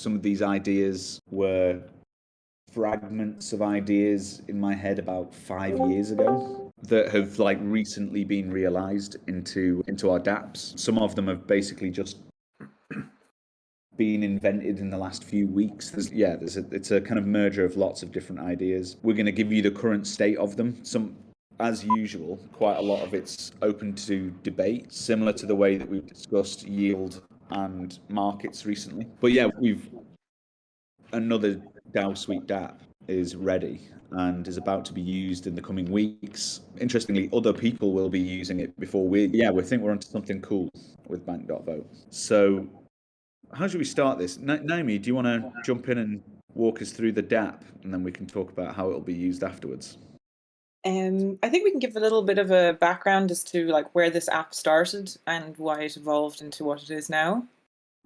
some of these ideas were fragments of ideas in my head about 5 years ago that have like recently been realized into our dApps. Some of them have basically just been invented in the last few weeks. It's a kind of merger of lots of different ideas. We're going to give you the current state of them. As usual, quite a lot of it's open to debate, similar to the way that we've discussed yield and markets recently. But yeah, another DAO Suite dApp is ready and is about to be used in the coming weeks. Interestingly, other people will be using it before we think we're onto something cool with bank.vote. So how should we start this? Naomi, do you want to jump in and walk us through the dApp, and then we can talk about how it'll be used afterwards? I think we can give a little bit of a background as to like where this app started and why it evolved into what it is now.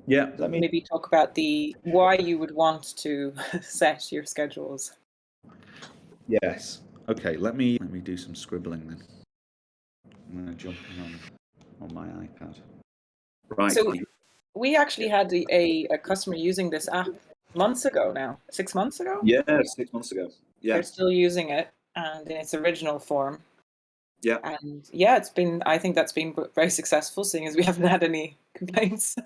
Yeah, Maybe talk about why you would want to set your schedules. Yes. Okay, let me do some scribbling then. I'm going to jump in on my iPad. Right. So we actually had a customer using this app months ago now, 6 months ago? Yeah, 6 months ago. Yeah. They're still using it and in its original form. Yeah. And yeah, I think that's been very successful, seeing as we haven't had any complaints.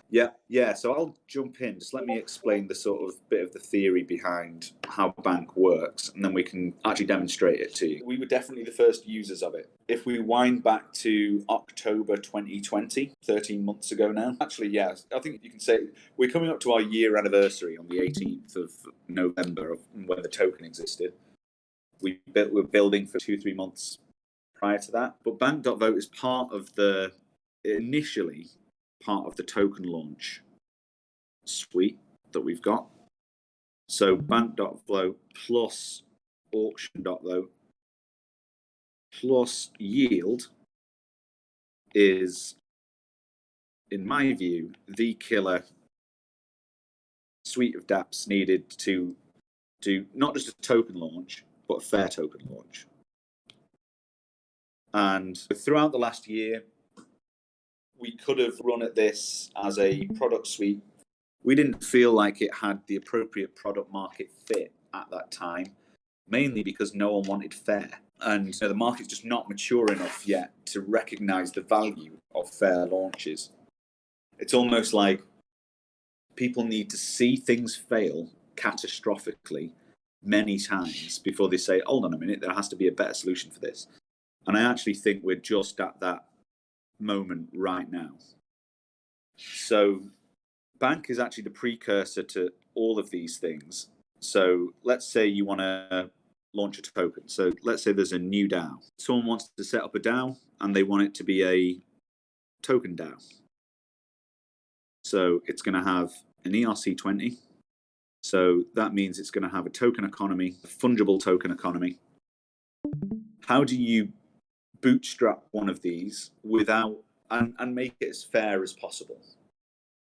Yeah. So I'll jump in. Just let me explain the sort of bit of the theory behind how bank works, and then we can actually demonstrate it to you. We were definitely the first users of it. If we wind back to October 2020, 13 months ago now, actually, yeah, I think you can say we're coming up to our year anniversary on the 18th of November of when the token existed. We were building for 2-3 months prior to that, but bank.vote is initially part of the token launch suite that we've got. So bank.vote plus auction.vote plus yield is, in my view, the killer suite of dApps needed to do not just a token launch, but a fair token launch. And throughout the last year, we could have run at this as a product suite. We didn't feel like it had the appropriate product market fit at that time, mainly because no one wanted fair. And the market's just not mature enough yet to recognize the value of fair launches. It's almost like people need to see things fail catastrophically many times before they say, hold on a minute, there has to be a better solution for this. And I actually think we're just at that moment right now. So bank is actually the precursor to all of these things. So let's say you want to launch a token. So let's say there's a new DAO. Someone wants to set up a DAO and they want it to be a token DAO. So it's going to have an ERC20. So that means it's going to have a token economy, a fungible token economy. How do you bootstrap one of these without and make it as fair as possible?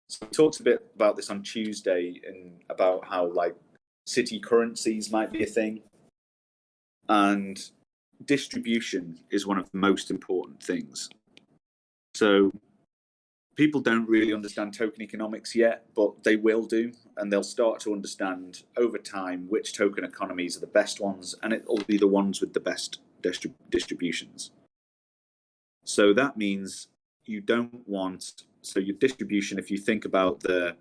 So we talked a bit about this on Tuesday and about how like city currencies might be a thing, and distribution is one of the most important things. So people don't really understand token economics yet, but they will do, and they'll start to understand over time which token economies are the best ones, and it'll be the ones with the best distributions. So that means you don't want, so your distribution, if you think about the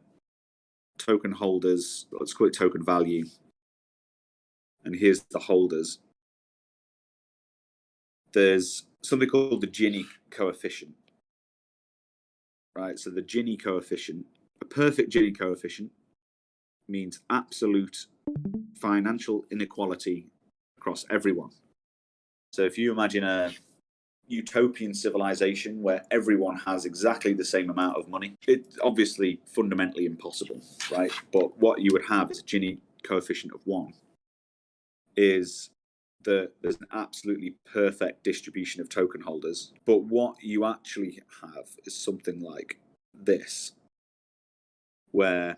token holders, let's call it token value, and here's the holders, there's something called the Gini coefficient, right? So the Gini coefficient, a perfect Gini coefficient means absolute financial inequality across everyone. So if you imagine a utopian civilization where everyone has exactly the same amount of money, it's obviously fundamentally impossible, right? But what you would have is a Gini coefficient of 1 is that there's an absolutely perfect distribution of token holders. But what you actually have is something like this, where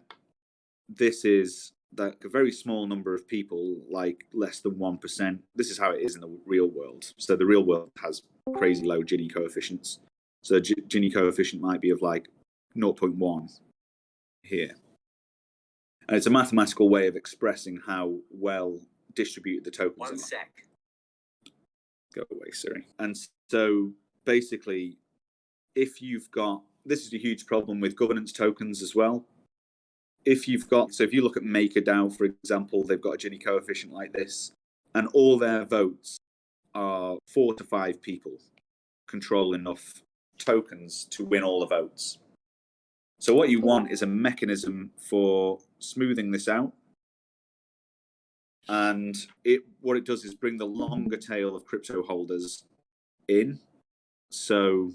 this is like a very small number of people, like less than 1%. This is how it is in the real world. So the real world has crazy low Gini coefficients. So Gini coefficient might be of like 0.1 here. And it's a mathematical way of expressing how well distributed the tokens are. 1 sec. Go away, Siri. And so basically, if you've got, this is a huge problem with governance tokens as well. If you look at MakerDAO, for example, they've got a Gini coefficient like this, and all their votes are 4 to 5 people control enough tokens to win all the votes. So what you want is a mechanism for smoothing this out. And what it does is bring the longer tail of crypto holders in. So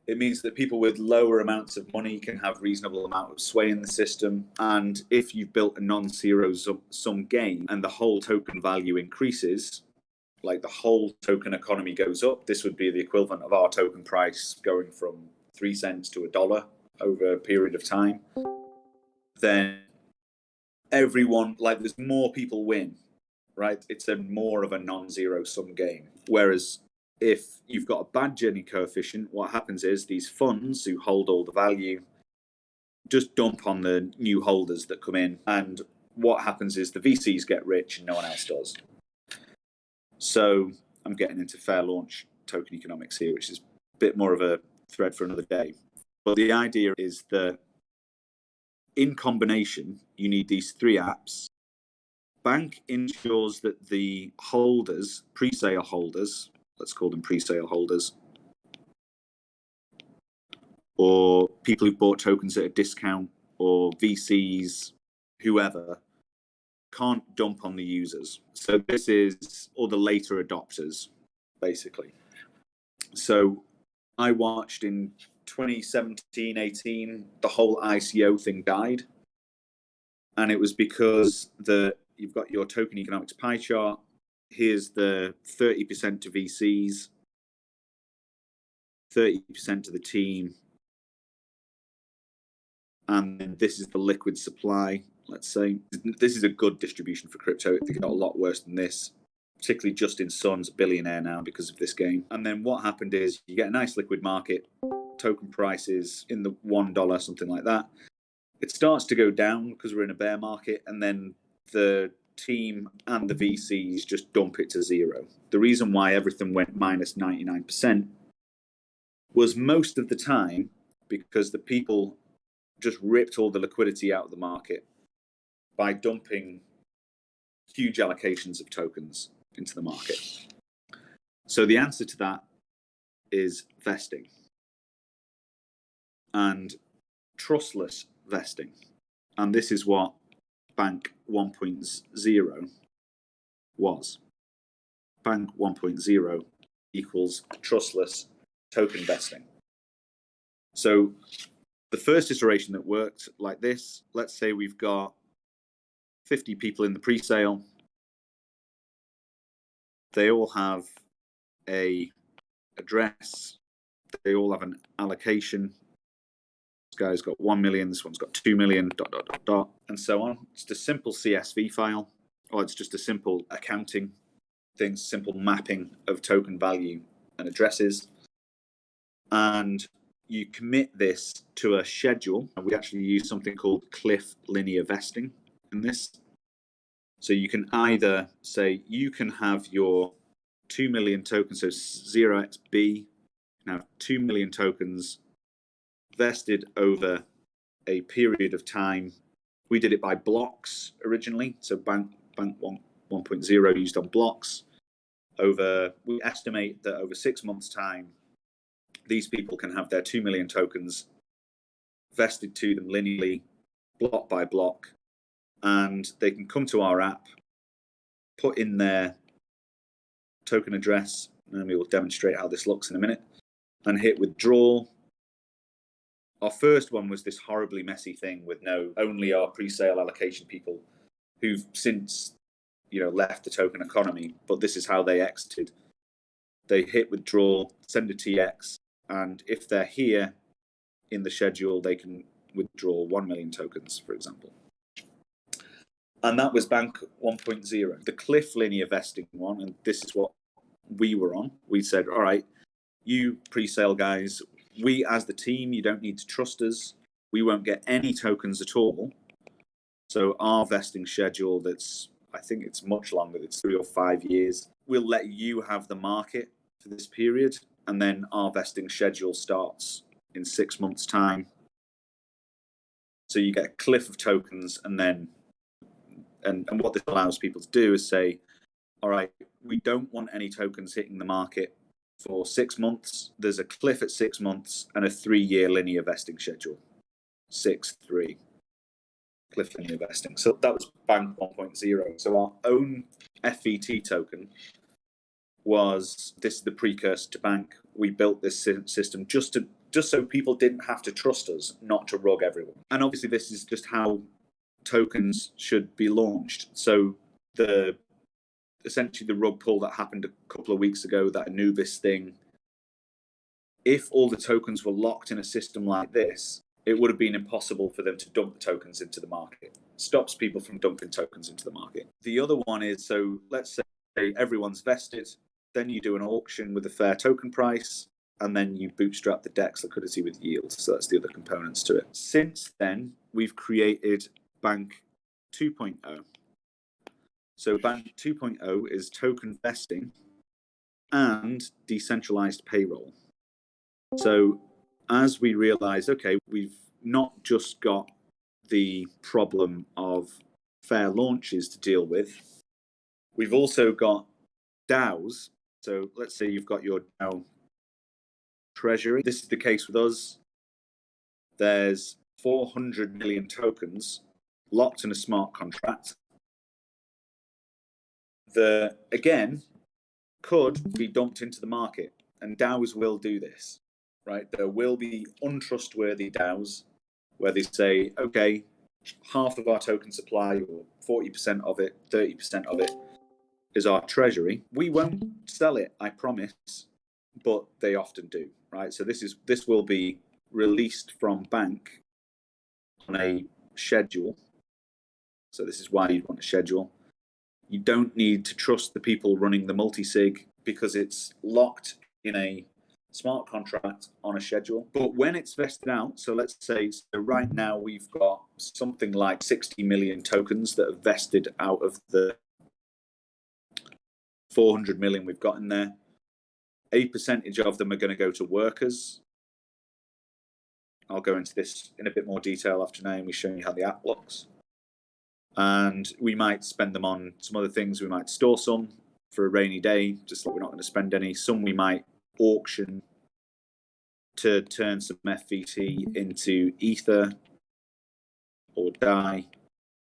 it means that people with lower amounts of money can have reasonable amount of sway in the system. And if you've built a non-zero sum game and the whole token value increases, like the whole token economy goes up, this would be the equivalent of our token price going from 3 cents to $1 over a period of time, then everyone, like, there's more people win, right? It's more of a non-zero sum game. Whereas if you've got a bad Gini coefficient, what happens is these funds who hold all the value just dump on the new holders that come in. And what happens is the VCs get rich and no one else does. So I'm getting into fair launch token economics here, which is a bit more of a thread for another day. But the idea is that in combination, you need these 3 apps. Bank ensures that the holders, pre-sale holders, let's call them pre-sale holders, or people who've bought tokens at a discount, or VCs, whoever, can't dump on the users. So this is, or the later adopters, basically. So I watched in 2017, 18, the whole ICO thing died. And it was because you've got your token economics pie chart. Here's the 30% to VCs, 30% to the team. And then this is the liquid supply, let's say. This is a good distribution for crypto. It got a lot worse than this, particularly Justin Sun's a billionaire now because of this game. And then what happened is you get a nice liquid market, token prices in the $1, something like that. It starts to go down because we're in a bear market, and then the team and the VCs just dump it to zero. The reason why everything went minus 99% was most of the time because the people just ripped all the liquidity out of the market by dumping huge allocations of tokens into the market. So the answer to that is vesting and trustless vesting. And this is what Bank 1.0 was. Bank 1.0 equals trustless token vesting. So the first iteration that worked like this, let's say we've got 50 people in the pre-sale. They all have a address. They all have an allocation. This guy's got 1 million, this one's got 2 million, ... and so on. It's just a simple CSV file, or it's just a simple accounting thing, simple mapping of token value and addresses. And you commit this to a schedule. And we actually use something called cliff linear vesting in this. So you can either say you can have your 2 million tokens, so 0xB, now 2 million tokens vested over a period of time. We did it by blocks originally, so Bank 1.0 used on blocks. We estimate that over 6 months' time, these people can have their 2 million tokens vested to them linearly, block by block, and they can come to our app, put in their token address, and we will demonstrate how this looks in a minute, and hit withdraw. Our first one was this horribly messy thing with only our pre-sale allocation people who've since left the token economy, but this is how they exited. They hit withdraw, send a TX, and if they're here in the schedule, they can withdraw 1 million tokens, for example. And that was Bank 1.0. The cliff linear vesting one, and this is what we were on. We said, all right, you pre-sale guys, we as the team, you don't need to trust us. We won't get any tokens at all So our vesting schedule, I think it's much longer, it's 3 or 5 years. We'll let you have the market for this period, and then our vesting schedule starts in 6 months' time. So you get a cliff of tokens, and then and what this allows people to do is say, all right, we don't want any tokens hitting the market for 6 months. There's a cliff at 6 months and a 3-year linear vesting schedule. 6-3 cliff linear vesting. So that was Bank 1.0. So our own FVT token was the precursor to Bank. We built this system just so people didn't have to trust us not to rug everyone. And obviously this is just how tokens should be launched. So essentially the rug pull that happened a couple of weeks ago, that Anubis thing, if all the tokens were locked in a system like this, it would have been impossible for them to dump the tokens into the market. Stops people from dumping tokens into the market. The other one is, so let's say everyone's vested, then you do an auction with a fair token price, and then you bootstrap the DEX liquidity with yield. So that's the other components to it. Since then, we've created Bank 2.0. So Bank 2.0 is token vesting and decentralized payroll. So as we realize, okay, we've not just got the problem of fair launches to deal with, we've also got DAOs. So let's say you've got your DAO treasury. This is the case with us. There's 400 million tokens locked in a smart contract that, again, could be dumped into the market. And DAOs will do this, right? There will be untrustworthy DAOs where they say, okay, half of our token supply, or 40% of it, 30% of it, is our treasury. We won't sell it, I promise, but they often do, right? So this will be released from Bank on a schedule. So this is why you'd want a schedule. You don't need to trust the people running the multi-sig because it's locked in a smart contract on a schedule. But when it's vested out, so let's say, so right now we've got something like 60 million tokens that are vested out of the 400 million we've got in there. A percentage of them are going to go to workers. I'll go into this in a bit more detail after Naomi showing you how the app looks. And we might spend them on some other things. We might store some for a rainy day, just like we're not going to spend any. Some we might auction to turn some FVT into Ether or DAI.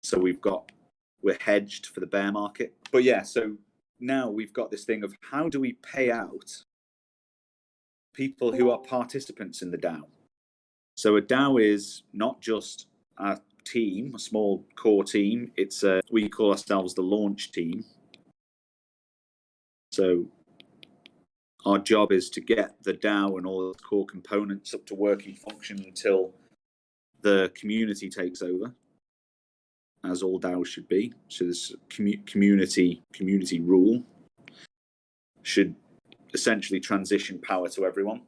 So we're hedged for the bear market. But yeah, so now we've got this thing of how do we pay out people who are participants in the DAO? So a DAO is not just a team, a small core team. We call ourselves the launch team. So our job is to get the DAO and all its core components up to working function until the community takes over, as all DAOs should be. So this community rule should essentially transition power to everyone.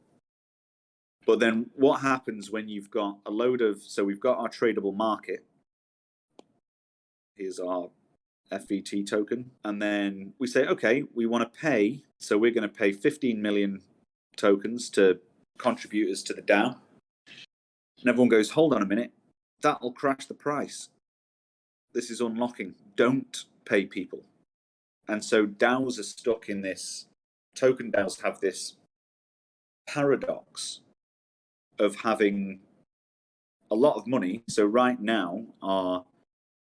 But then what happens when you've got a load of, so we've got our tradable market. Here's our FVT token. And then we say, okay, we want to pay. So we're going to pay 15 million tokens to contributors to the DAO. And everyone goes, hold on a minute, that'll crash the price. This is unlocking. Don't pay people. And so DAOs are stuck in this, token DAOs have this paradox of having a lot of money. So right now, our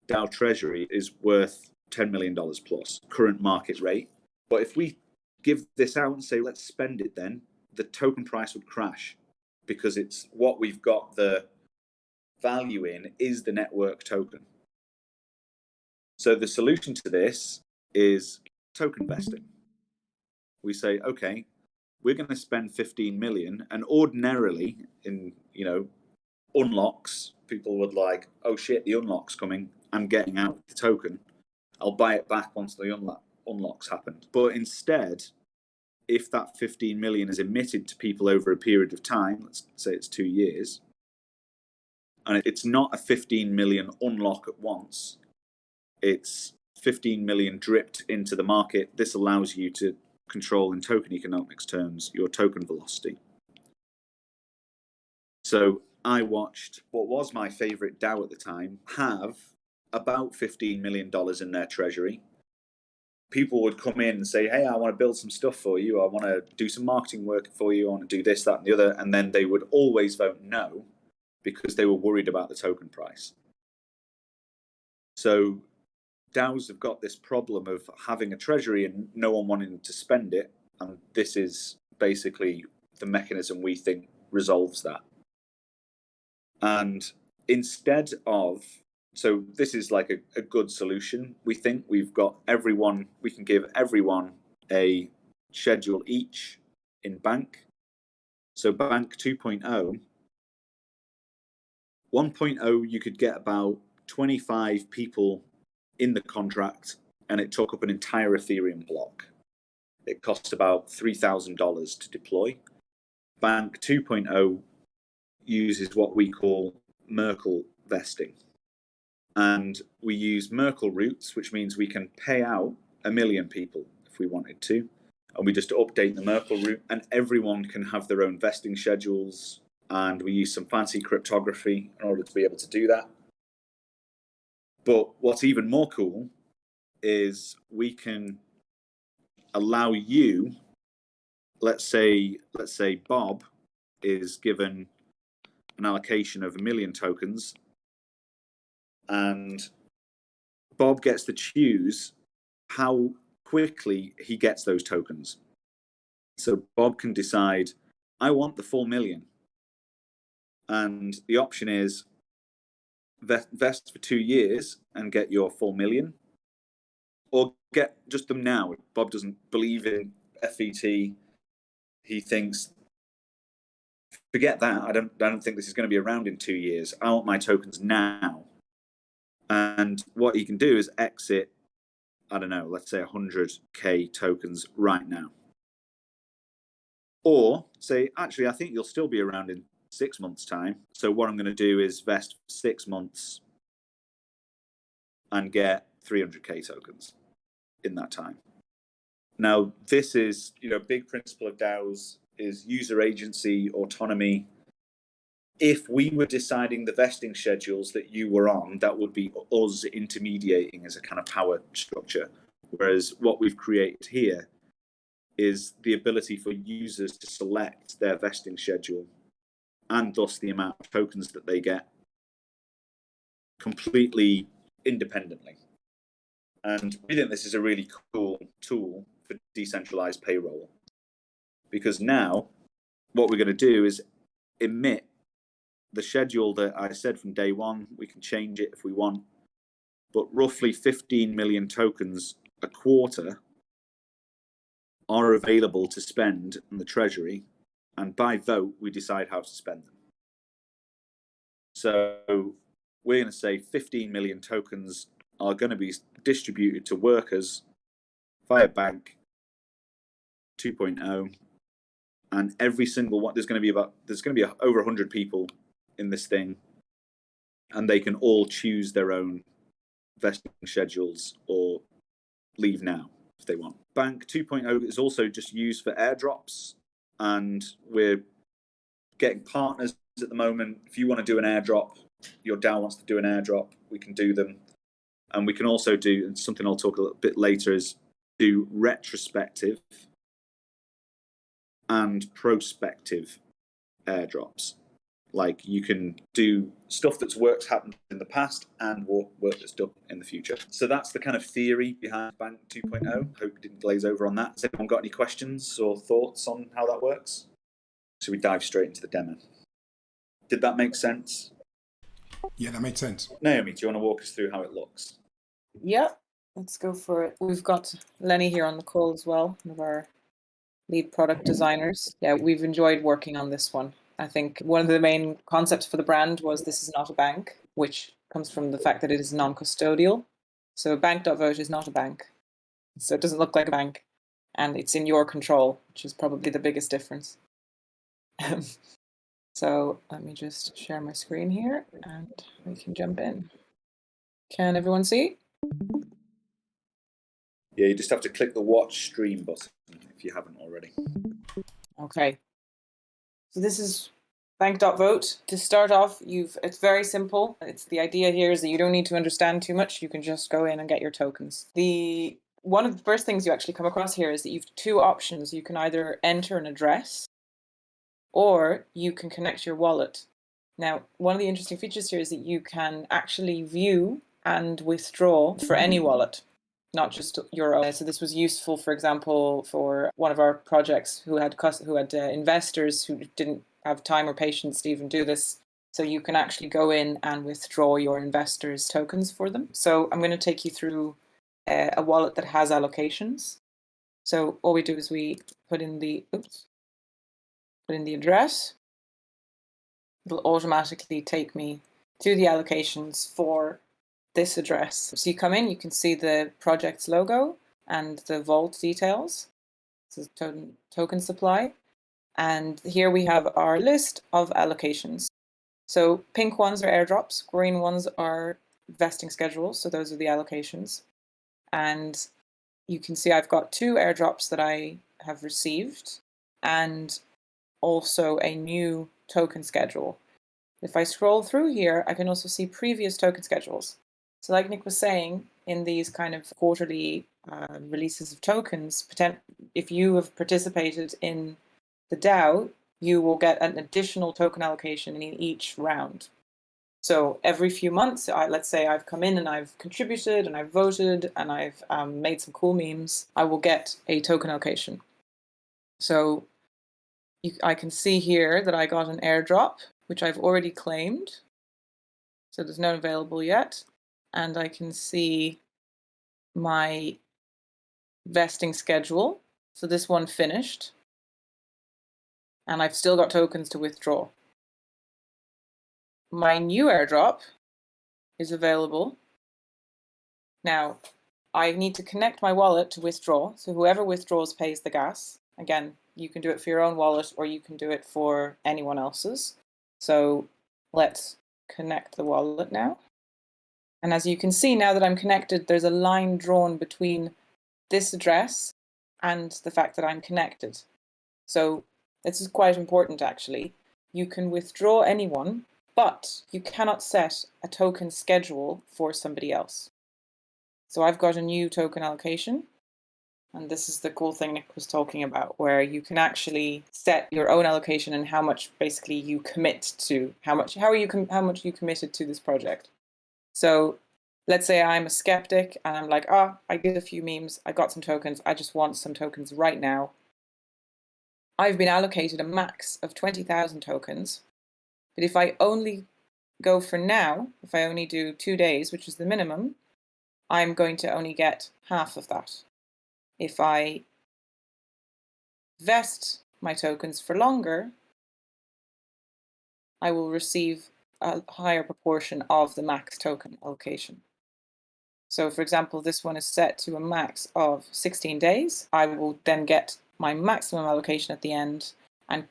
DAO treasury is worth $10 million plus, current market rate. But if we give this out and say, let's spend it then, the token price would crash because it's what we've got the value in is the network token. So the solution to this is token vesting. We say, okay, we're going to spend 15 million, and ordinarily in, unlocks, people would like, oh shit, the unlock's coming, I'm getting out the token, I'll buy it back once the unlocks happened. But instead, if that 15 million is emitted to people over a period of time, let's say it's 2 years, And it's not a 15 million unlock at once. It's 15 million dripped into the market. This allows you to control, in token economics terms, your token velocity. So I watched what was my favorite DAO at the time have about $15 million in their treasury. People would come in and say, hey, I want to build some stuff for you. I want to do some marketing work for you. I want to do this, that, and the other. And then they would always vote no because they were worried about the token price. So DAOs have got this problem of having a treasury and no one wanting to spend it. And this is basically the mechanism we think resolves that. And instead of, so this is like a good solution. We think we can give everyone a schedule each in Bank. So Bank 2.0, 1.0, you could get about 25 people in the contract, and it took up an entire Ethereum block. It cost about $3,000 to deploy. Bank 2.0 uses what we call Merkle vesting. And we use Merkle routes, which means we can pay out 1 million people if we wanted to. And we just update the Merkle route, and everyone can have their own vesting schedules. And we use some fancy cryptography in order to be able to do that. But what's even more cool is we can allow you, let's say Bob is given an allocation of 1 million tokens, and Bob gets to choose how quickly he gets those tokens. So Bob can decide, I want the full 1 million. And the option is vest for 2 years and get your full 1 million, or get just them now. Bob doesn't believe in FVT. He thinks, forget that. I don't think this is going to be around in 2 years. I want my tokens now. And what he can do is exit, I don't know, let's say 100K tokens right now. Or say, actually, I think you'll still be around in 6 months' time. So what I'm going to do is vest 6 months and get 300K tokens in that time. Now, this is, big principle of DAOs is user agency, autonomy. If we were deciding the vesting schedules that you were on, that would be us intermediating as a kind of power structure. Whereas what we've created here is the ability for users to select their vesting schedule and thus the amount of tokens that they get completely independently. And we think this is a really cool tool for decentralized payroll, because now what we're going to do is emit the schedule that I said from day one. We can change it if we want, but roughly 15 million tokens a quarter are available to spend in the treasury, and by vote we decide how to spend them. So we're going to say 15 million tokens are going to be distributed to workers via Bank 2.0, and every single one, there's going to be over 100 people in this thing, and they can all choose their own vesting schedules or leave now if they want. Bank 2.0 is also just used for airdrops, and we're getting partners at the moment. If you want to do an airdrop, your DAO wants to do an airdrop, we can do them. And we can also do, and something I'll talk a little bit later, is do retrospective and prospective airdrops. Like, you can do stuff that's happened in the past and work that's done in the future. So that's the kind of theory behind Bank 2.0. Hope we didn't glaze over on that. Has anyone got any questions or thoughts on how that works? So we dive straight into the demo. Did that make sense? Yeah, that made sense. Naomi, do you want to walk us through how it looks? Yep, let's go for it. We've got Lenny here on the call as well, one of our lead product designers. Yeah, we've enjoyed working on this one. I think one of the main concepts for the brand was this is not a bank, which comes from the fact that it is non-custodial. So bank.vote is not a bank. So it doesn't look like a bank, and it's in your control, which is probably the biggest difference. So let me just share my screen here and we can jump in. Can everyone see? Yeah, you just have to click the watch stream button if you haven't already. Okay. So this is bank.vote. To start off, it's very simple. The idea here is that you don't need to understand too much. You can just go in and get your tokens. One of the first things you actually come across here is that you've two options. You can either enter an address or you can connect your wallet. Now, one of the interesting features here is that you can actually view and withdraw for any wallet, not just your own. So this was useful, for example, for one of our projects who had investors who didn't have time or patience to even do this. So you can actually go in and withdraw your investors' tokens for them. So I'm going to take you through a wallet that has allocations. So all we do is we put in the address. It'll automatically take me to the allocations for this address. So you come in, you can see the project's logo and the vault details. This is token supply. And here we have our list of allocations. So pink ones are airdrops, green ones are vesting schedules. So those are the allocations. And you can see I've got 2 airdrops that I have received and also a new token schedule. If I scroll through here, I can also see previous token schedules. So like Nick was saying, in these kind of quarterly releases of tokens, if you have participated in the DAO, you will get an additional token allocation in each round. So every few months, let's say I've come in and I've contributed and I've voted and I've made some cool memes, I will get a token allocation. So I can see here that I got an airdrop, which I've already claimed. So there's none available yet. And I can see my vesting schedule. So this one finished. And I've still got tokens to withdraw. My new airdrop is available. Now, I need to connect my wallet to withdraw. So whoever withdraws pays the gas. Again, you can do it for your own wallet or you can do it for anyone else's. So let's connect the wallet now. And as you can see, now that I'm connected, there's a line drawn between this address and the fact that I'm connected. So this is quite important, actually. You can withdraw anyone, but you cannot set a token schedule for somebody else. So I've got a new token allocation. And this is the cool thing Nick was talking about, where you can actually set your own allocation and how much basically you commit to, how much you committed to this project. So let's say I'm a skeptic and I'm like, I did a few memes, I got some tokens, I just want some tokens right now. I've been allocated a max of 20,000 tokens, but if I only go for now, if I only do 2 days, which is the minimum, I'm going to only get half of that. If I vest my tokens for longer, I will receive a higher proportion of the max token allocation. So for example, this one is set to a max of 16 days. I will then get my maximum allocation at the end. And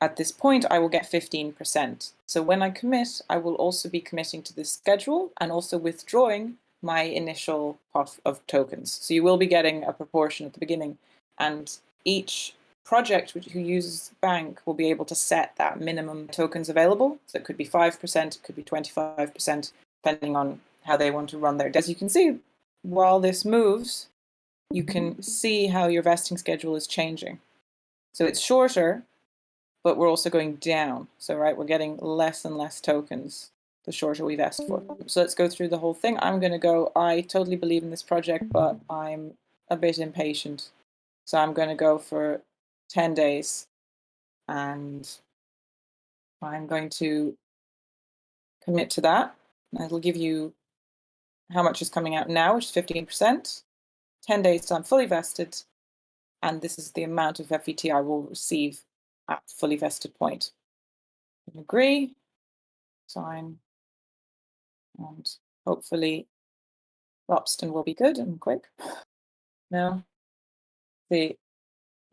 at this point, I will get 15%. So when I commit, I will also be committing to this schedule and also withdrawing my initial pot of tokens. So you will be getting a proportion at the beginning. And each project who uses bank will be able to set that minimum tokens available. So it could be 5%, it could be 25%, depending on how they want to run their. As you can see, while this moves, you can see how your vesting schedule is changing. So it's shorter, but we're also going down. So we're getting less and less tokens the shorter we vest for. So let's go through the whole thing. I'm going to go, I totally believe in this project, but I'm a bit impatient. So I'm going to go for 10 days and I'm going to commit to that. And it'll give you how much is coming out now, which is 15%. 10 days till I'm fully vested. And this is the amount of FVT I will receive at fully vested point. Agree, sign, and hopefully Ropsten will be good and quick. Now, the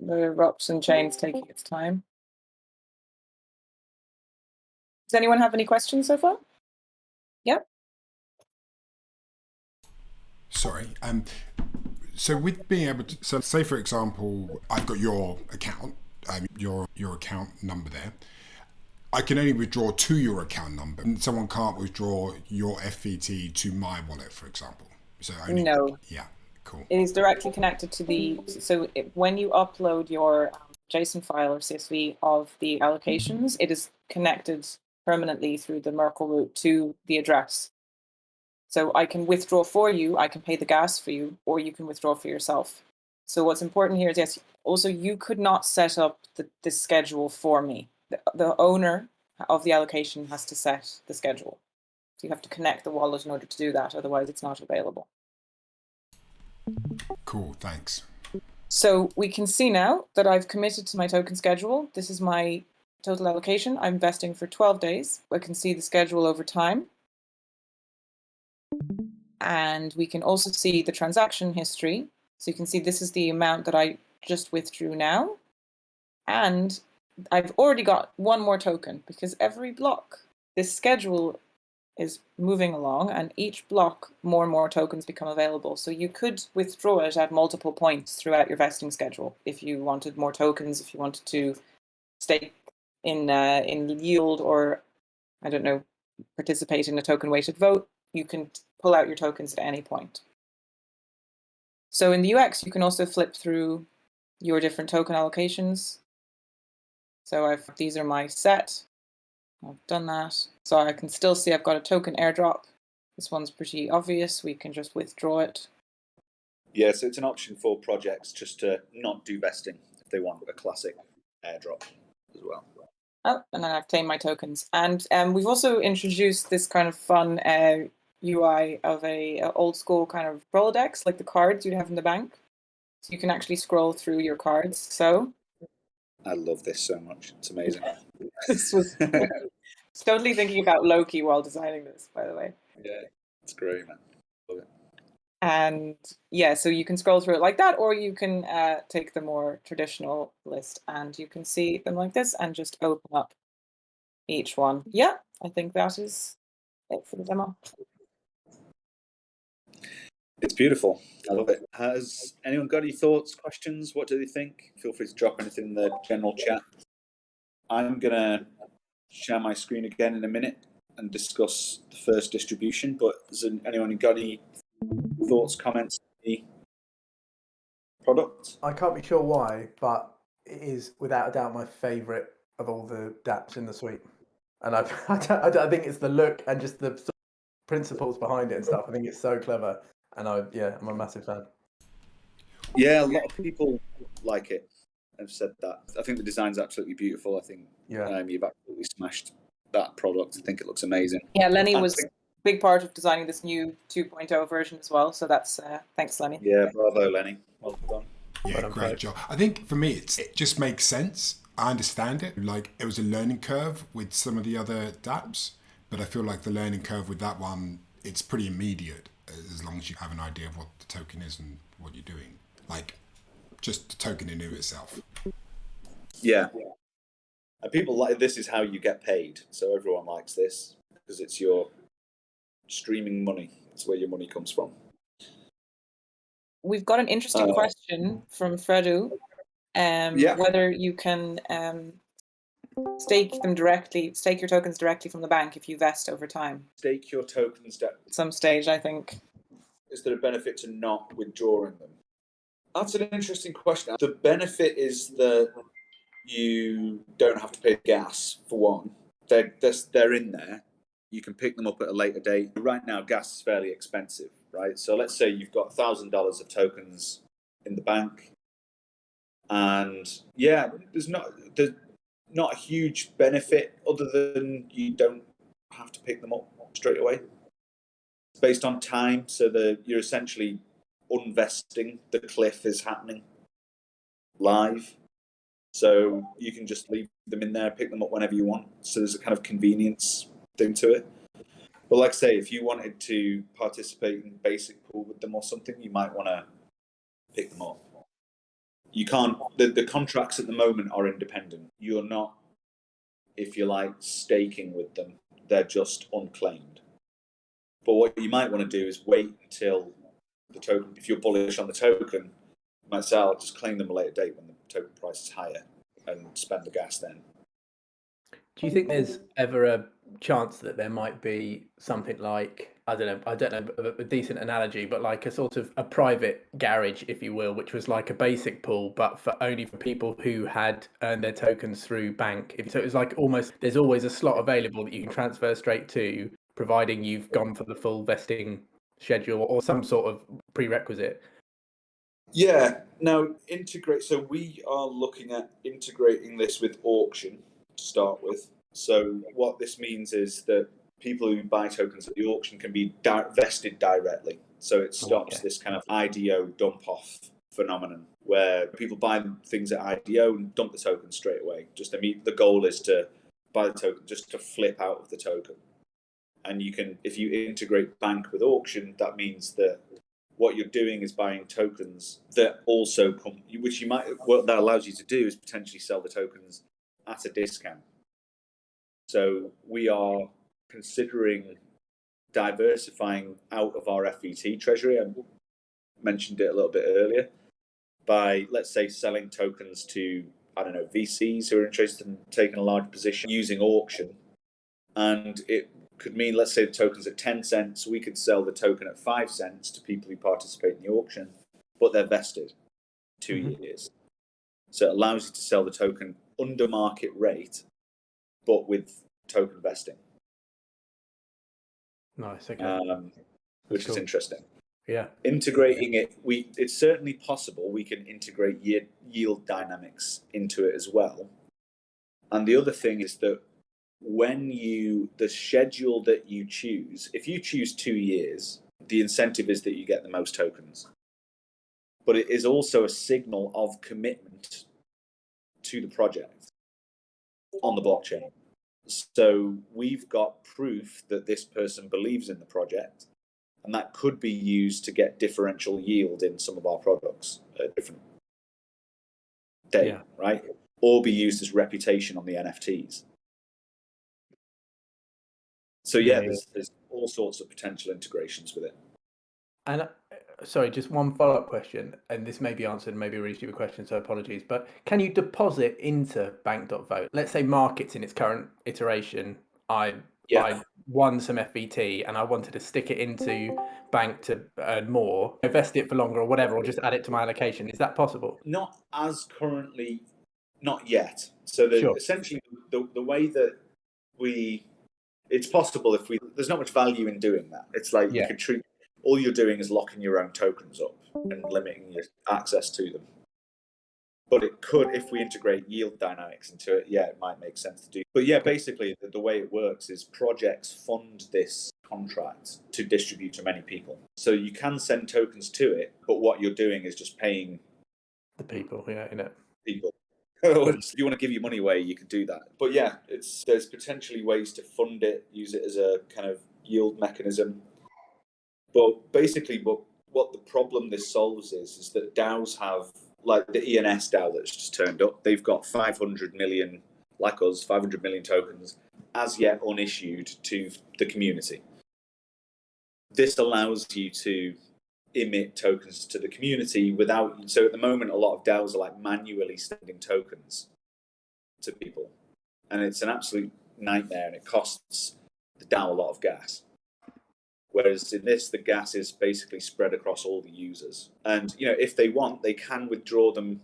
Ropsten chain's taking its time. Does anyone have any questions so far? Yeah. Sorry. So with being able to, so say for example, I've got your account, your account number there. I can only withdraw to your account number, and someone can't withdraw your FVT to my wallet, for example. So only, No. Yeah, cool. It is directly connected to when you upload your JSON file or CSV of the allocations, it is connected permanently through the Merkle route to the address. So I can withdraw for you, I can pay the gas for you, or you can withdraw for yourself. So what's important here is, yes, also you could not set up the schedule for me. The owner of the allocation has to set the schedule. So you have to connect the wallet in order to do that, otherwise it's not available. Cool, thanks. So we can see now that I've committed to my token schedule. This is my total allocation. I'm vesting for 12 days. I can see the schedule over time. And we can also see the transaction history. So you can see this is the amount that I just withdrew now. And I've already got one more token because every block, this schedule is moving along, and each block more and more tokens become available. So you could withdraw it at multiple points throughout your vesting schedule if you wanted more tokens, if you wanted to stake in yield, or I don't know, participate in a token weighted vote. You can pull out your tokens at any point. So in the UX, you can also flip through your different token allocations. So these are my set. I've done that. So I can still see I've got a token airdrop. This one's pretty obvious. We can just withdraw it. Yeah, so it's an option for projects just to not do vesting if they want a classic airdrop as well. Oh, and then I've claimed my tokens. And we've also introduced this kind of fun UI of a old school kind of Rolodex, like the cards you'd have in the bank. So you can actually scroll through your cards. So I love this so much. It's amazing. this was totally thinking about Loki while designing this, by the way. Yeah, it's great, man. Love it. And yeah, so you can scroll through it like that, or you can take the more traditional list and you can see them like this and just open up each one. Yeah, I think that is it for the demo. It's beautiful. I love it. Has anyone got any thoughts, questions? What do they think? Feel free to drop anything in the general chat. I'm going to share my screen again in a minute and discuss the first distribution, but has anyone got any thoughts, comments on the product? I can't be sure why, but it is without a doubt my favourite of all the dApps in the suite. And I think it's the look and just the sort of principles behind it and stuff. I think it's so clever, and I'm a massive fan. Yeah, a lot of people like it. I've said that. I think the design's absolutely beautiful. I think you've absolutely smashed that product. I think it looks amazing. Yeah, Lenny was a big part of designing this new 2.0 version as well. So that's thanks, Lenny. Yeah, bravo, Lenny. Well done. Yeah, great job. I think for me, it just makes sense. I understand it. Like, it was a learning curve with some of the other dApps, but I feel like the learning curve with that one, it's pretty immediate as long as you have an idea of what the token is and what you're doing. Like, just the token in itself. Yeah. And people like, this is how you get paid. So everyone likes this because it's your streaming money. It's where your money comes from. We've got an interesting question from Fredu. Whether you can stake your tokens directly from the bank if you vest over time. Stake your tokens at some stage, I think. Is there a benefit to not withdrawing them? That's an interesting question. The benefit is that you don't have to pay gas, for one. They're in there. You can pick them up at a later date. Right now, gas is fairly expensive, right? So let's say you've got $1,000 of tokens in the bank. And yeah, there's not a huge benefit other than you don't have to pick them up straight away. It's based on time, so you're essentially unvesting. The cliff is happening live. So you can just leave them in there, pick them up whenever you want. So there's a kind of convenience thing to it. But like I say, if you wanted to participate in basic pool with them or something, you might want to pick them up. You can't. The contracts at the moment are independent. You're not if you like, staking with them. They're just unclaimed. But what you might want to do is wait until the token, if you're bullish on the token, you might say, I'll just claim them at a later date when the token price is higher and spend the gas then. Do you think there's ever a chance that there might be something like, I don't know a decent analogy, but like a sort of a private garage, if you will, which was like a basic pool, but only for people who had earned their tokens through bank. So it was like almost, there's always a slot available that you can transfer straight to, providing you've gone for the full vesting schedule or some sort of prerequisite. Yeah, now integrate. So we are looking at integrating this with auction to start with. So what this means is that people who buy tokens at the auction can be vested directly. So it stops this kind of IDO dump off phenomenon where people buy things at IDO and dump the token straight away. The goal is to buy the token just to flip out of the token. And you can, if you integrate bank with auction, that means that what you're doing is buying tokens that also come, what that allows you to do is potentially sell the tokens at a discount. So we are considering diversifying out of our FVT treasury. I mentioned it a little bit earlier by, let's say, selling tokens to, I don't know, VCs who are interested in taking a large position using auction. And it could mean, let's say the token's at 10 cents, we could sell the token at 5 cents to people who participate in the auction, but they're vested 2 years. So it allows you to sell the token under market rate, but with token vesting. Nice, okay. Which is interesting. Yeah. Integrating it, it's certainly possible we can integrate yield dynamics into it as well. And the other thing is that the schedule that you choose, if you choose 2 years, the incentive is that you get the most tokens. But it is also a signal of commitment to the project on the blockchain. So we've got proof that this person believes in the project, and that could be used to get differential yield in some of our products at a different date, right? Or be used as reputation on the NFTs. So there's all sorts of potential integrations with it. And sorry, just one follow-up question, and this may be answered, maybe a really stupid question, so apologies, but can you deposit into bank.vote? Let's say markets in its current iteration, I won some FVT and I wanted to stick it into bank to earn more, invest it for longer or whatever, or just add it to my allocation. Is that possible? Not as currently, not yet. So essentially the way that it's possible there's not much value in doing that. It's like you could treat, all you're doing is locking your own tokens up and limiting your access to them. But it could, if we integrate yield dynamics into it, it might make sense to do. But basically the way it works is projects fund this contract to distribute to many people. So you can send tokens to it, but what you're doing is just paying the people, in it. People. If you want to give your money away, you can do that. But there's potentially ways to fund it, use it as a kind of yield mechanism. But basically, what the problem this solves is that DAOs have, like the ENS DAO that's just turned up, they've got 500 million, like us, 500 million tokens as yet unissued to the community. This allows you to emit tokens to the community so at the moment a lot of DAOs are like manually sending tokens to people, and it's an absolute nightmare and it costs the DAO a lot of gas. Whereas in this, the gas is basically spread across all the users, and if they want, they can withdraw them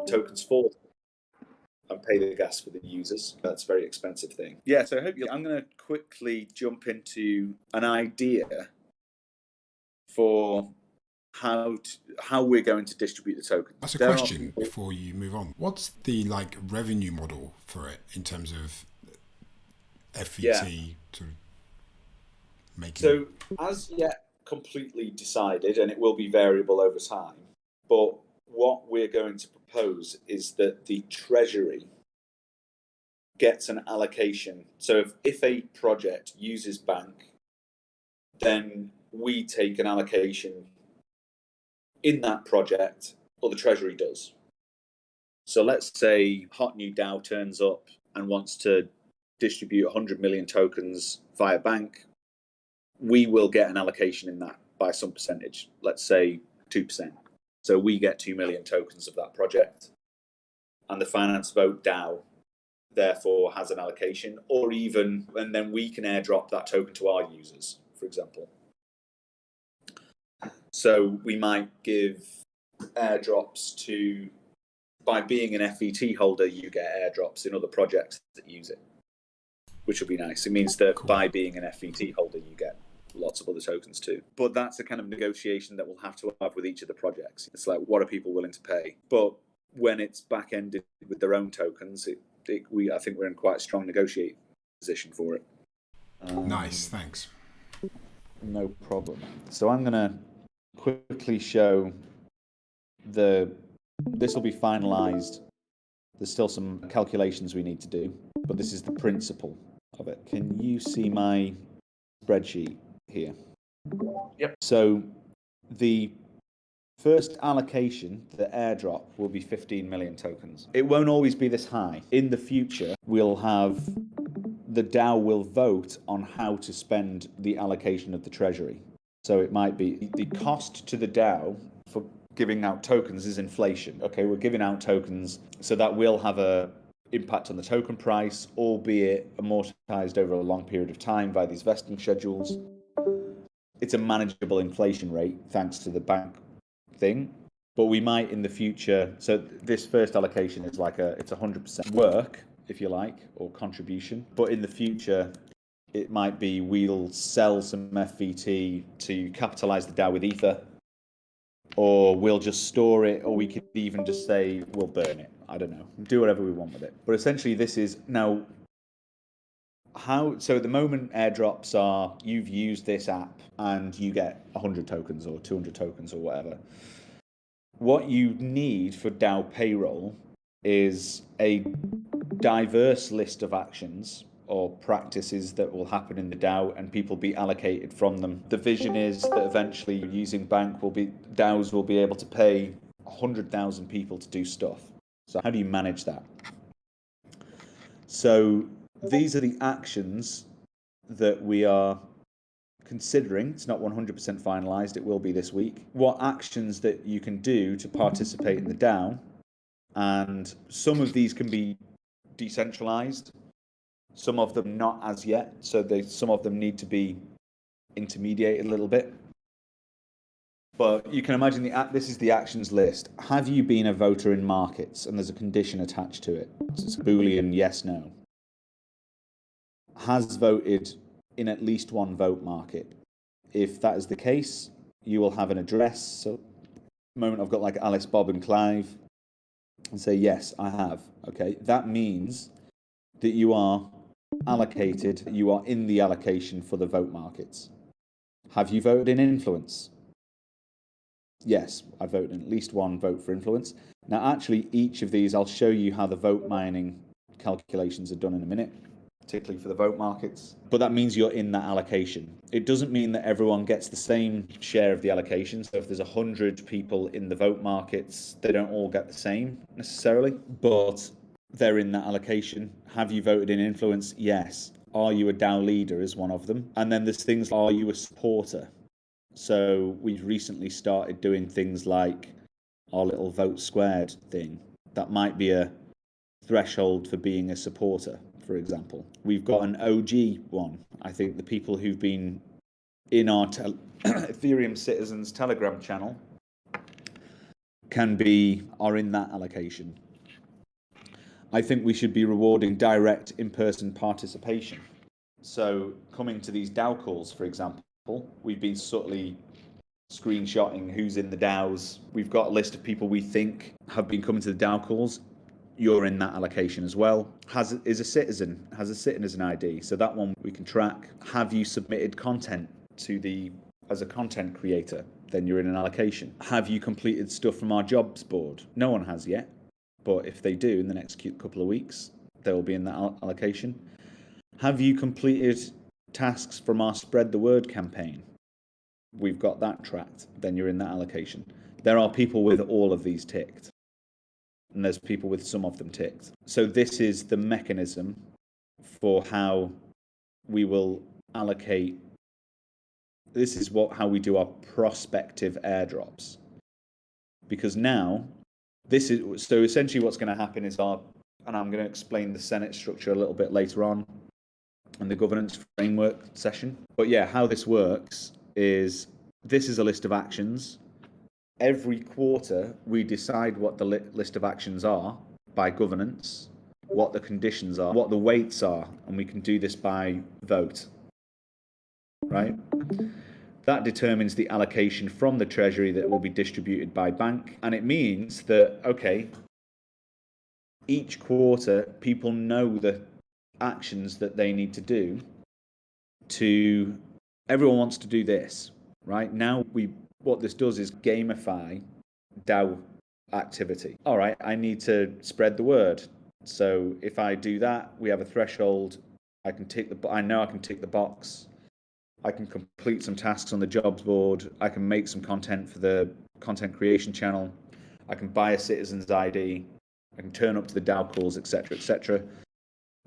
tokens for them and pay the gas for the users. That's a very expensive thing. So I'm going to quickly jump into an idea for how we're going to distribute the tokens. That's a question before you move on. What's the revenue model for it in terms of FVT to making? So as yet completely decided, and it will be variable over time, but what we're going to propose is that the treasury gets an allocation. So if a project uses bank, then we take an allocation in that project, or the treasury does. So let's say hot new DAO turns up and wants to distribute 100 million tokens via bank, we will get an allocation in that by some percentage, let's say 2%. So we get 2 million tokens of that project. And the finance.vote DAO therefore has an allocation, and then we can airdrop that token to our users, for example. So we might give airdrops by being an FVT holder, you get airdrops in other projects that use it, which will be nice. It means that by being an FVT holder, you get lots of other tokens too. But that's a kind of negotiation that we'll have to have with each of the projects. It's like, what are people willing to pay? But when it's back-ended with their own tokens, I think we're in quite a strong negotiating position for it. Nice, thanks. No problem. So I'm going to quickly show this will be finalized. There's still some calculations we need to do, but this is the principle of it. Can you see my spreadsheet here? Yep. So the first allocation, the airdrop, will be 15 million tokens. It won't always be this high. In the future, the DAO will vote on how to spend the allocation of the treasury. So it might be the cost to the DAO for giving out tokens is inflation. Okay, we're giving out tokens, so that will have a impact on the token price, albeit amortized over a long period of time by these vesting schedules. It's a manageable inflation rate thanks to the bank thing, but we might in the future. So this first allocation is it's 100% work, if you like, or contribution. But in the future, it might be we'll sell some FVT to capitalize the DAO with Ether, or we'll just store it, or we could even just say we'll burn it. I don't know. Do whatever we want with it. But essentially, this is now so at the moment, airdrops are you've used this app and you get 100 tokens or 200 tokens or whatever. What you need for DAO payroll is a diverse list of actions or practices that will happen in the DAO, and people be allocated from them. The vision is that eventually, using DAOs will be able to pay 100,000 people to do stuff. So how do you manage that? So these are the actions that we are considering. It's not 100% finalized. It will be this week. What actions that you can do to participate in the DAO, and some of these can be decentralized. Some of them not as yet, so some of them need to be intermediated a little bit. But you can imagine this is the actions list. Have you been a voter in markets? And there's a condition attached to it. So it's a Boolean yes, no. Has voted in at least one vote market. If that is the case, you will have an address. So at the moment I've got like Alice, Bob and Clive, and say, yes, I have. Okay, that means that you are allocated, you are in the allocation for the vote markets. Have you voted in influence? Yes, I voted in at least one vote for influence. Now, actually, each of these, I'll show you how the vote mining calculations are done in a minute, particularly for the vote markets. But that means you're in that allocation. It doesn't mean that everyone gets the same share of the allocation. So if there's 100 people in the vote markets, they don't all get the same necessarily, but they're in that allocation. Have you voted in influence? Yes. Are you a DAO leader is one of them. And then there's things, are you a supporter? So we've recently started doing things like our little vote squared thing. That might be a threshold for being a supporter, for example. We've got an OG one. I think the people who've been in our Ethereum Citizens Telegram channel are in that allocation. I think we should be rewarding direct in-person participation. So coming to these DAO calls, for example, we've been subtly screenshotting who's in the DAOs. We've got a list of people we think have been coming to the DAO calls. You're in that allocation as well. Has a citizen as an ID. So that one we can track. Have you submitted content as a content creator? Then you're in an allocation. Have you completed stuff from our jobs board? No one has yet. But if they do in the next couple of weeks, they will be in that allocation. Have you completed tasks from our Spread the Word campaign? We've got that tracked. Then you're in that allocation. There are people with all of these ticked. and there's people with some of them ticked. So this is the mechanism for how we will allocate. This is how we do our prospective airdrops. Because now, so essentially what's going to happen is and I'm going to explain the Senate structure a little bit later on in the governance framework session. But yeah, how this works is this is a list of actions. Every quarter, we decide what the list of actions are by governance, what the conditions are, what the weights are, and we can do this by vote, right? That determines the allocation from the treasury that will be distributed by bank. And it means that, okay, each quarter, people know the actions that they need to do everyone wants to do this, right? Now what this does is gamify DAO activity. All right, I need to spread the word. So if I do that, we have a threshold. I know I can tick the box. I can complete some tasks on the jobs board. I can make some content for the content creation channel. I can buy a citizen's ID. I can turn up to the DAO calls, etc., etc.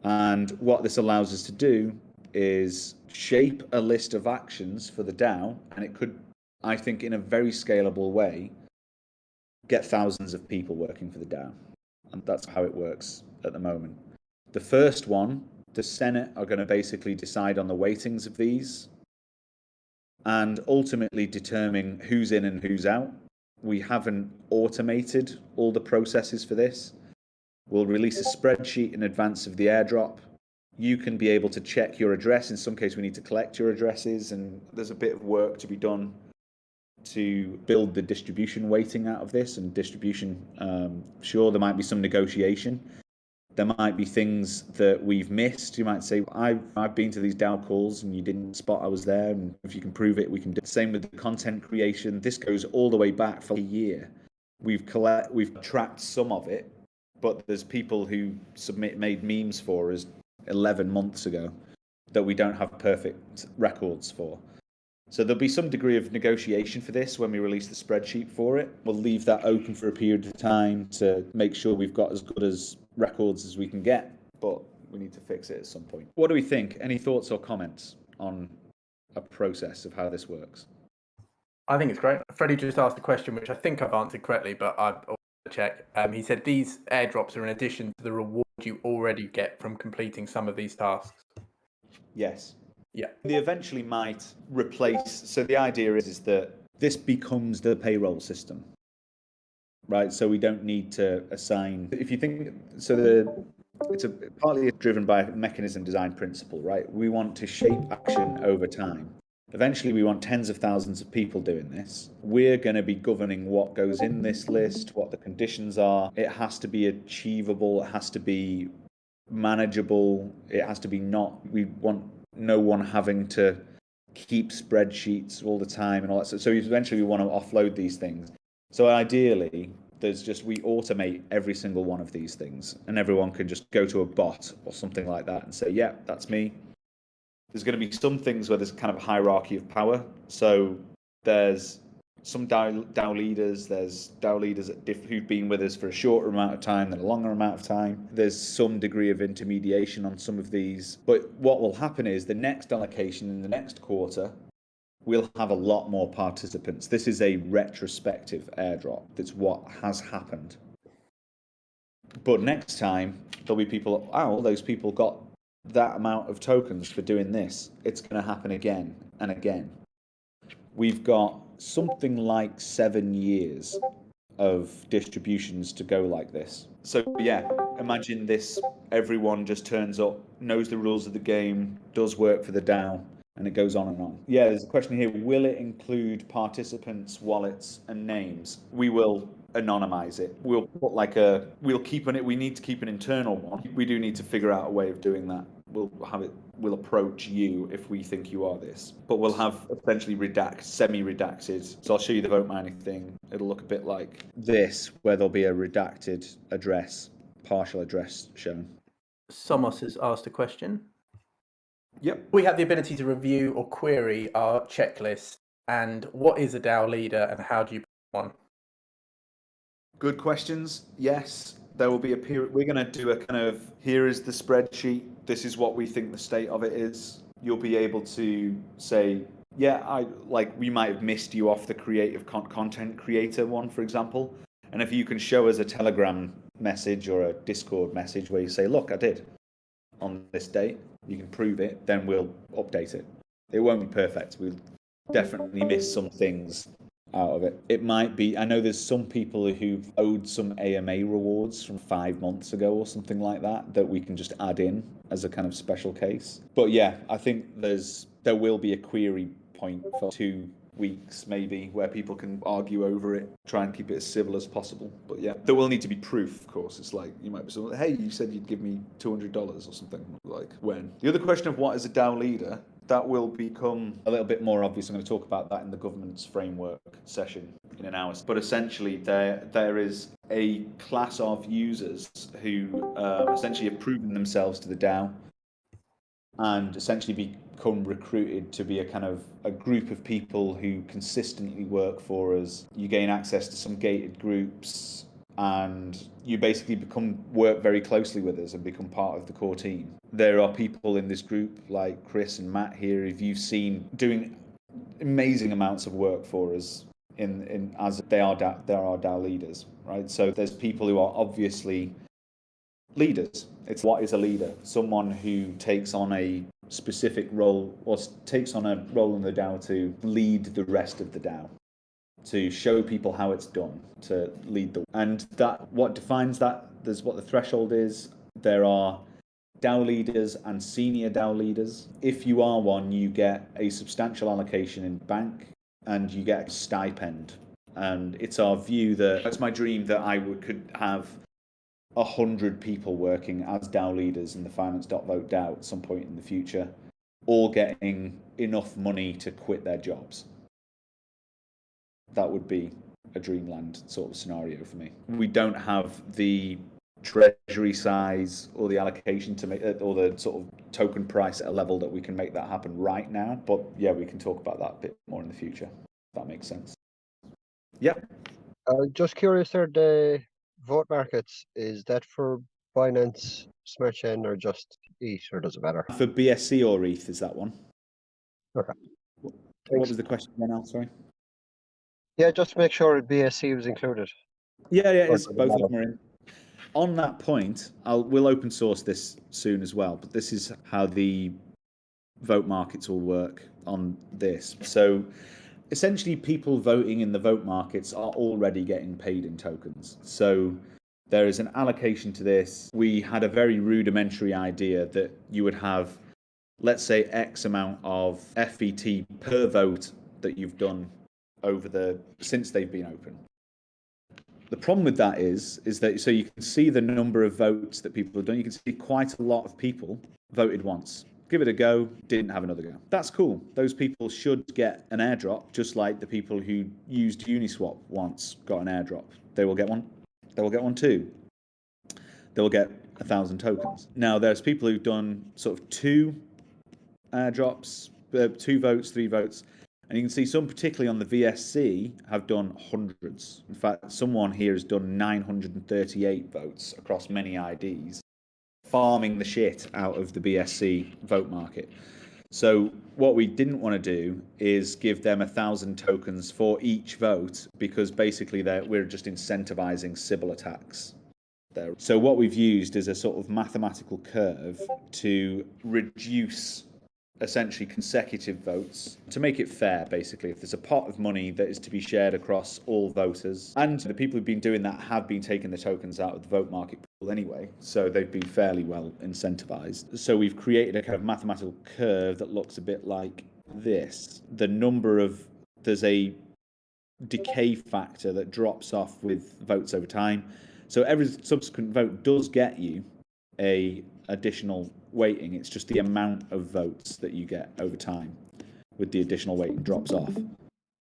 And what this allows us to do is shape a list of actions for the DAO, and it could, I think, in a very scalable way, get thousands of people working for the DAO. And that's how it works at the moment. The first one, the Senate are going to basically decide on the weightings of these and ultimately determine who's in and who's out. We haven't automated all the processes for this. We'll release a spreadsheet in advance of the airdrop. You can be able to check your address. In some cases, we need to collect your addresses, and there's a bit of work to be done to build the distribution weighting out of this. And distribution, sure, there might be some negotiation. There might be things that we've missed. You might say, I've been to these DAO calls and you didn't spot I was there, and if you can prove it, we can do it. Same with the content creation. This goes all the way back for a year. We've tracked some of it, but there's people who made memes for us 11 months ago that we don't have perfect records for. So there'll be some degree of negotiation for this when we release the spreadsheet for it. We'll leave that open for a period of time to make sure we've got as good as records as we can get, but we need to fix it at some point. What do we think? Any thoughts or comments on a process of how this works? I think it's great. Freddie just asked a question, which I think I've answered correctly, but I'll check. He said these airdrops are in addition to the reward you already get from completing some of these tasks. Yes. Yeah. They eventually might replace. So the idea is that this becomes the payroll system, right? So we don't need to assign. If you think so, it's partly driven by a mechanism design principle, right? We want to shape action over time. Eventually, we want tens of thousands of people doing this. We're going to be governing what goes in this list, what the conditions are. It has to be achievable. It has to be manageable. It has to be we want no one having to keep spreadsheets all the time and all that. So eventually we want to offload these things. So ideally, we automate every single one of these things, and everyone can just go to a bot or something like that and say, yeah, that's me. There's going to be some things where there's kind of a hierarchy of power. So there's some DAO leaders, there's DAO leaders who've been with us for a shorter amount of time than a longer amount of time. There's some degree of intermediation on some of these. But what will happen is the next allocation in the next quarter, we'll have a lot more participants. This is a retrospective airdrop. That's what has happened. But next time, there'll be people, those people got that amount of tokens for doing this. It's going to happen again and again. We've got something like 7 years of distributions to go like this. So yeah, imagine this, everyone just turns up, knows the rules of the game, does work for the DAO, and it goes on and on. Yeah, there's a question here, will it include participants, wallets, and names? We will anonymize it. We'll put we need to keep an internal one. We do need to figure out a way of doing that. We'll approach you if we think you are this, but we'll have essentially semi-redacted. So I'll show you the vote mining thing. It'll look a bit like this, where there'll be a redacted address, partial address shown. Somos has asked a question. Yep. We have the ability to review or query our checklist. And what is a DAO leader and how do you pick one? Good questions. Yes, there will be a period. We're going to do a kind of, here is the spreadsheet. This is what we think the state of it is. You'll be able to say, yeah, we might have missed you off the creative content creator one, for example. And if you can show us a Telegram message or a Discord message where you say, look, I did on this date, you can prove it, then we'll update it. It won't be perfect. We'll definitely miss some things out of it. It might be, I know there's some people who've owed some AMA rewards from 5 months ago or something like that we can just add in as a kind of special case. But yeah, I think there will be a query point for 2 weeks maybe where people can argue over it, try and keep it as civil as possible. But yeah, there will need to be proof, of course. It's like, you might be saying, hey, you said you'd give me $200 or something. Like, when? The other question of what is a DAO leader, that will become a little bit more obvious. I'm going to talk about that in the governance framework session in an hour. But essentially, there is a class of users who essentially have proven themselves to the DAO and essentially become recruited to be a kind of a group of people who consistently work for us. You gain access to some gated groups, and you basically work very closely with us and become part of the core team. There are people in this group like Chris and Matt here, if you've seen, doing amazing amounts of work for us as they are DAO leaders, right? So there's people who are obviously leaders. It's what is a leader? Someone who takes on a specific role or takes on a role in the DAO to lead the rest of the DAO, to show people how it's done, to lead and that what defines that, there's what the threshold is. There are DAO leaders and senior DAO leaders. If you are one, you get a substantial allocation in bank and you get a stipend. And it's our view it's my dream that could have 100 people working as DAO leaders in the finance.vote DAO at some point in the future, all getting enough money to quit their jobs. That would be a dreamland sort of scenario for me. We don't have the treasury size or the allocation to make or the sort of token price at a level that we can make that happen right now. But yeah, we can talk about that a bit more in the future, if that makes sense. Yep. Just curious there, the vote markets, is that for Binance Smart Chain or just ETH, or does it matter? For BSC or ETH is that one? Okay. What was the question again, Al? Sorry. Yeah, just to make sure BSC was included. Yeah, it's both of them are in. On that point, we'll open source this soon as well, but this is how the vote markets will work on this. So essentially, people voting in the vote markets are already getting paid in tokens. So there is an allocation to this. We had a very rudimentary idea that you would have, let's say, X amount of FVT per vote that you've done since they've been open. The problem with that is that, so you can see the number of votes that people have done. You can see quite a lot of people voted once. Give it a go, didn't have another go. That's cool. Those people should get an airdrop, just like the people who used Uniswap once got an airdrop. They will get one. They will get one too. They will get 1,000 tokens. Now, there's people who've done sort of 2 airdrops, 2 votes, 3 votes. And you can see some, particularly on the VSC, have done hundreds. In fact, someone here has done 938 votes across many IDs, farming the shit out of the BSC vote market. So what we didn't want to do is give them 1,000 tokens for each vote, because basically we're just incentivizing Sybil attacks there. So what we've used is a sort of mathematical curve to reduce essentially consecutive votes to make it fair. Basically, if there's a pot of money that is to be shared across all voters, and the people who've been doing that have been taking the tokens out of the vote market pool anyway, so they've been fairly well incentivized. So we've created a kind of mathematical curve that looks a bit like this. There's a decay factor that drops off with votes over time. So every subsequent vote does get you a additional weighting. It's just the amount of votes that you get over time with the additional weighting drops off.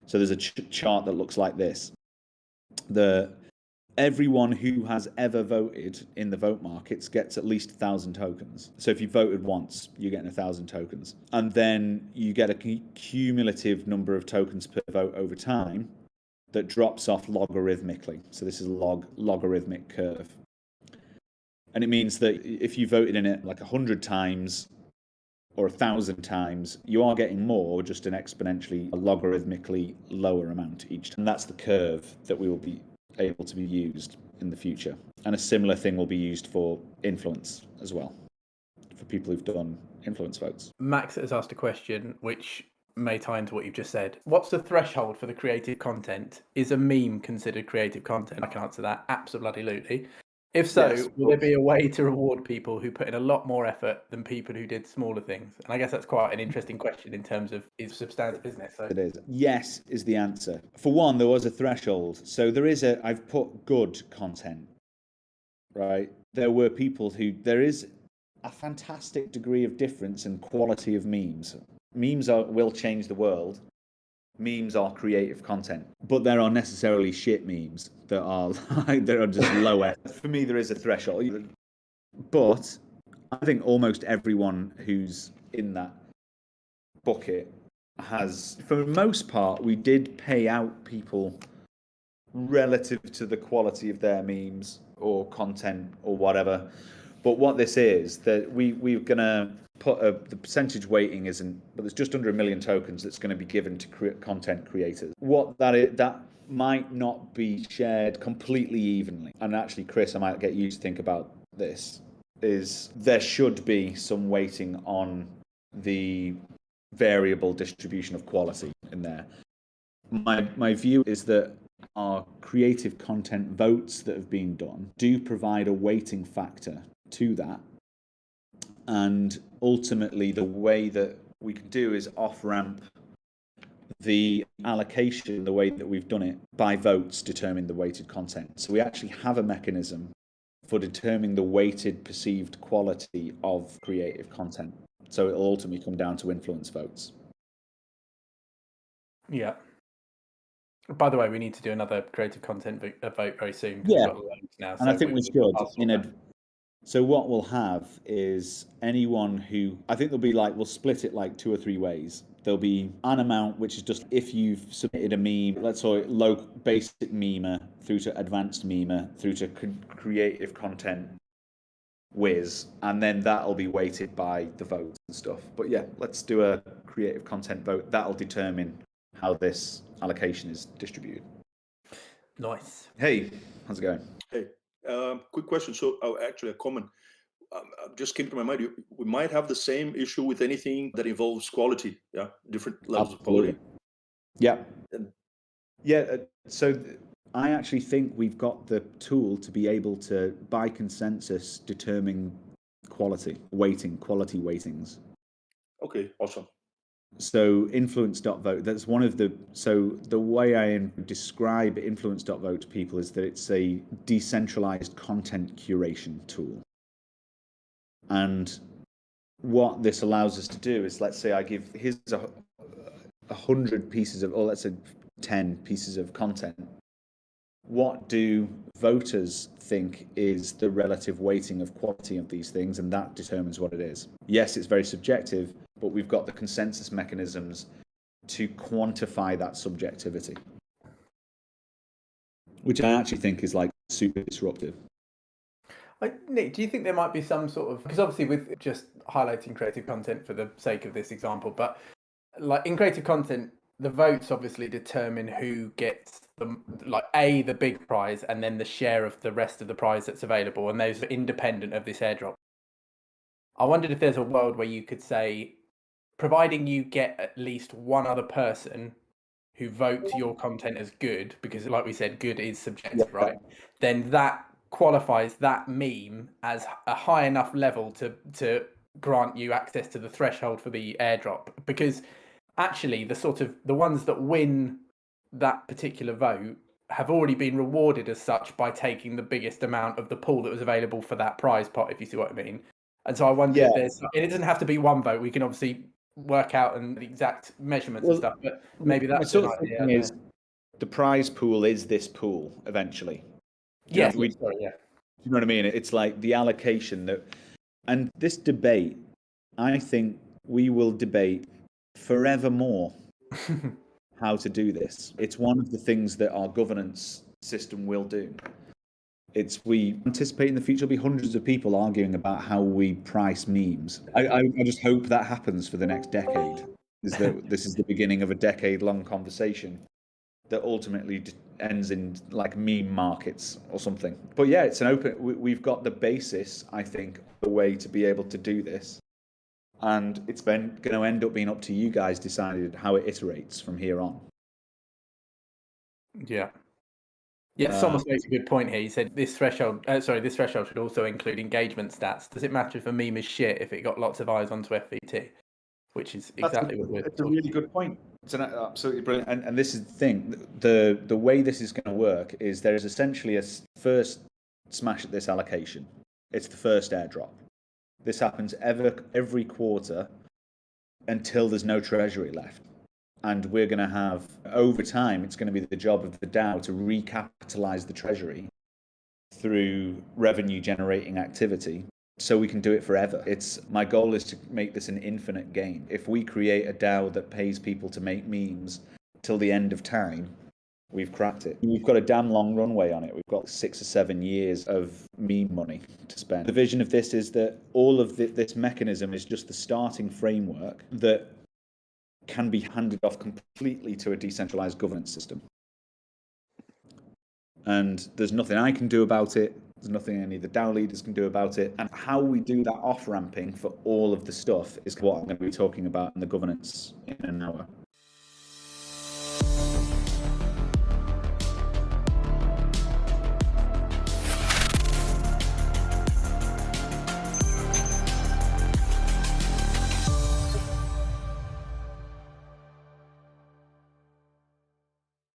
So there's a chart that looks like this. Everyone who has ever voted in the vote markets gets at least 1,000 tokens. So if you voted once, you're getting 1,000 tokens. And then you get a cumulative number of tokens per vote over time, that drops off logarithmically. So this is a logarithmic curve. And it means that if you voted in it like 100 times or 1,000 times, you are getting more, just an exponentially, a logarithmically lower amount each time. And that's the curve that we will be able to be used in the future. And a similar thing will be used for influence as well, for people who've done influence votes. Max has asked a question which may tie into what you've just said. What's the threshold for the creative content? Is a meme considered creative content? I can answer that absolutely. If so, Yes, will there be a way to reward people who put in a lot more effort than people who did smaller things? And I guess that's quite an interesting question in terms of its substantive business. So. It is. Yes is the answer. For one, there was a threshold. So I've put good content, right? There were people there is a fantastic degree of difference in quality of memes. Memes will change the world. Memes are creative content, but there are necessarily shit memes that are just lower. For me, there is a threshold, but I think almost everyone who's in that bucket has, for the most part, we did pay out people relative to the quality of their memes or content or whatever. But what this is, that we're going to put the percentage weighting isn't, but there's just under 1 million tokens that's going to be given to content creators. What that is, that might not be shared completely evenly. And actually, Chris, I might get you to think about this, is there should be some weighting on the variable distribution of quality in there. My view is that our creative content votes that have been done do provide a weighting factor to that. And ultimately, the way that we can do is off-ramp the allocation, the way that we've done it, by votes determine the weighted content. So we actually have a mechanism for determining the weighted perceived quality of creative content. So it'll ultimately come down to influence votes. Yeah. By the way, we need to do another creative content vote very soon. Yeah, we've got loads now, and I think we should. So what we'll have is anyone who, I think there'll be we'll split it 2 or 3 ways. There'll be an amount which is just if you've submitted a meme, let's say low basic memer through to advanced memer through to creative content whiz, and then that'll be weighted by the votes and stuff. But yeah, let's do a creative content vote. That'll determine how this allocation is distributed. Nice. Hey, how's it going? Hey, quick question. So, actually, a comment just came to my mind. We might have the same issue with anything that involves quality. Yeah, different levels of quality. Yeah. So I actually think we've got the tool to be able to, by consensus, determine quality weightings. Okay, awesome. So influence.vote, that's one of the way I describe influence.vote to people is that it's a decentralized content curation tool. And what this allows us to do is, let's say here's 100 pieces of, or let's say 10 pieces of content. What do voters think is the relative weighting of quality of these things? And that determines what it is. Yes, it's very subjective, but we've got the consensus mechanisms to quantify that subjectivity, which I actually think is super disruptive. Nick, do you think there might be some sort of, because obviously with just highlighting creative content for the sake of this example, but in creative content, the votes obviously determine who gets the big prize and then the share of the rest of the prize that's available, and those are independent of this airdrop. I wondered if there's a world where you could say, providing you get at least one other person who votes your content as good, because like we said, good is subjective, right? Then that qualifies that meme as a high enough level to grant you access to the threshold for the airdrop. Because actually the ones that win that particular vote have already been rewarded as such by taking the biggest amount of the pool that was available for that prize pot, if you see what I mean. And so I wonder if it doesn't have to be one vote. We can obviously work out the exact measurements and stuff, but maybe that's an idea. The prize pool is this pool eventually. Yeah. You know what I mean? It's like the allocation and this debate, I think we will debate forevermore. how to do this. It's one of the things that our governance system will do. We anticipate in the future there'll be hundreds of people arguing about how we price memes. I just hope that happens for the next decade. This is the beginning of a decade-long conversation that ultimately ends in like meme markets or something. But yeah, it's an open. We've got the basis, I think, the way to be able to do this, and it's going to end up being up to you guys deciding how it iterates from here on. Yeah. Yeah, Thomas makes a good point here. He said this threshold should also include engagement stats. Does it matter if a meme is shit if it got lots of eyes onto FVT? Which is exactly what we're It's a really good point. It's an absolutely brilliant. And this is the thing. The way this is going to work is there is essentially a first smash at this allocation. It's the first airdrop. This happens every quarter until there's no treasury left. And we're going to have, over time, it's going to be the job of the DAO to recapitalize the treasury through revenue generating activity so we can do it forever. My goal is to make this an infinite game. If we create a DAO that pays people to make memes till the end of time, we've cracked it. We've got a damn long runway on it. We've got 6 or 7 years of meme money to spend. The vision of this is that all of this mechanism is just the starting framework that can be handed off completely to a decentralized governance system. And there's nothing I can do about it. There's nothing any of the DAO leaders can do about it. And how we do that off-ramping for all of the stuff is what I'm going to be talking about in the governance in an hour.